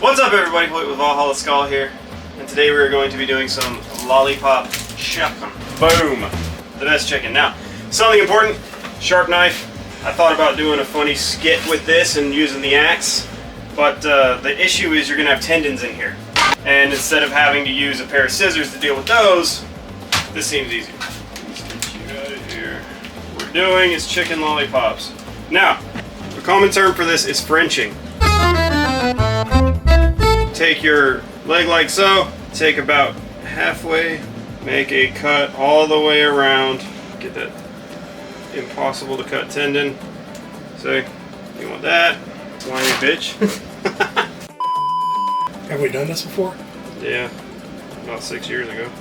What's up everybody, with Valhalla Skål here, and today we're going to be doing some Lollipop chicken. Boom! The best chicken. Now, something important, sharp knife. I thought about doing a funny skit with this and using the axe, but the issue is you're going to have tendons in here. And instead of having to use a pair of scissors to deal with those, this seems easier. Let's get you out of here. What we're doing is chicken lollipops. Now, the common term for this is Frenching. Take your leg like so, take about halfway, make a cut all the way around, get that impossible to cut tendon. So, you want that, whiny bitch. Have we done this before? Yeah, about 6 years ago.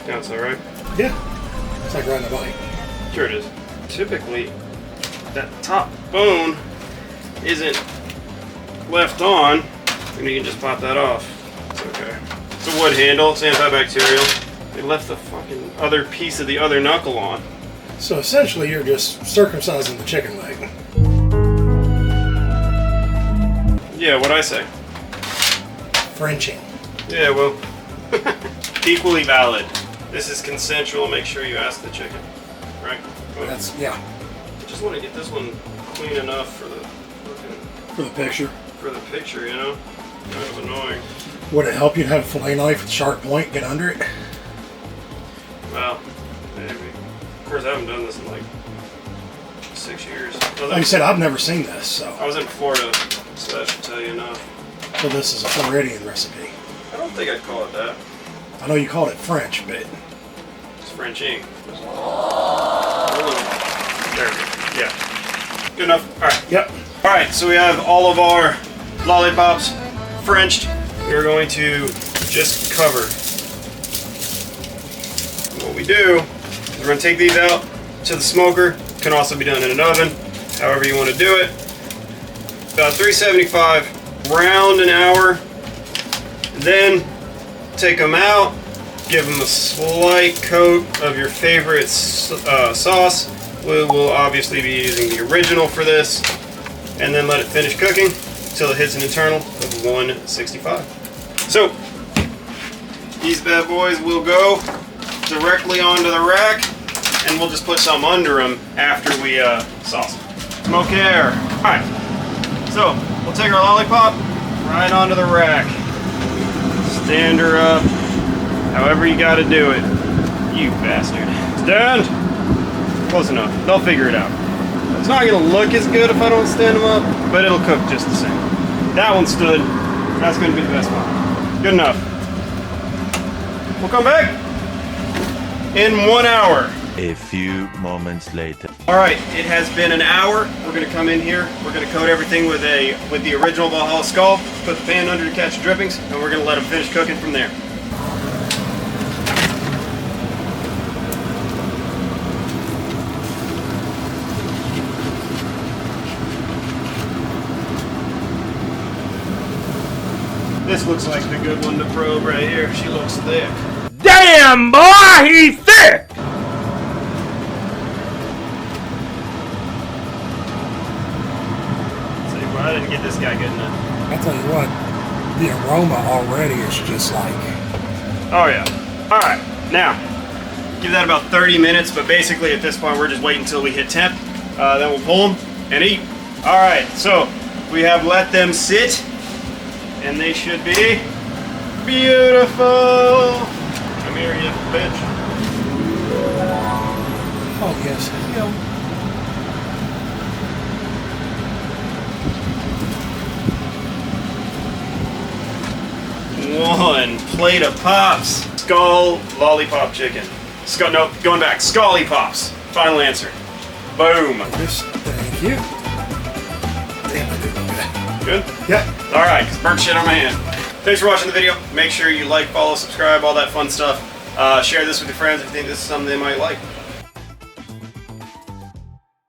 Sounds all right? Yeah, it's like riding a bike. Sure it is. Typically, that top bone isn't left on, and you can just pop that off. It's okay. It's a wood handle, it's antibacterial. They left the fucking other piece of the other knuckle on. So essentially you're just circumcising the chicken leg. Yeah, what'd I say? Frenching. Yeah, well, equally valid. This is consensual, make sure you ask the chicken, right? Well, That's, yeah. I just want to get this one clean enough for the picture. For the picture, you know? Kind of annoying. Would it help you to have a fillet knife with sharp point, get under it? Well, maybe. Of course, I haven't done this in like 6 years. Like I said, I've never seen this, so. I was in Florida, so that should tell you enough. So this is a Floridian recipe. I don't think I'd call it that. I know you called it French, but. It's Frenching. There we go. Yeah. Good enough. Alright. Yep. Alright, so we have all of our lollipops Frenched. We're going to just cover. And what we do is we're going to take these out to the smoker. Can also be done in an oven, however you want to do it. About 375, round an hour. Then take them out, give them a slight coat of your favorite sauce. We will obviously be using the original for this, and then let it finish cooking until it hits an internal of 165. So these bad boys will go directly onto the rack, and we'll just put some under them after we sauce them. Smoke air. All right. So we'll take our lollipop right onto the rack. Stand her up. However you got to do it. You bastard. Stand. Close enough. They'll figure it out. It's not going to look as good if I don't stand them up, but it'll cook just the same. That one stood. That's going to be the best one. Good enough. We'll come back in 1 hour. A few moments later. Alright, it has been an hour. We're going to come in here. We're going to coat everything with the original Valhalla Skål. Put the pan under to catch the drippings, and we're going to let them finish cooking from there. This looks like the good one to probe right here. She looks thick. Damn, boy, he's thick! See, well, I didn't get this guy good enough. I tell you what, the aroma already is just like. Oh yeah. Alright, now, give that about 30 minutes, but basically at this point we're just waiting until we hit temp. Then we'll pull them and eat. Alright, so we have let them sit, and they should be beautiful. Come here, you bitch. Oh, yes. One plate of pops. Skull lollipop chicken. No, going back. Lollipops. Final answer. Boom. Yes, thank you. Damn, I did that. Good? Yeah. Alright, because burnt shit on my hand. Thanks for watching the video. Make sure you like, follow, subscribe, all that fun stuff. Share this with your friends if you think this is something they might like.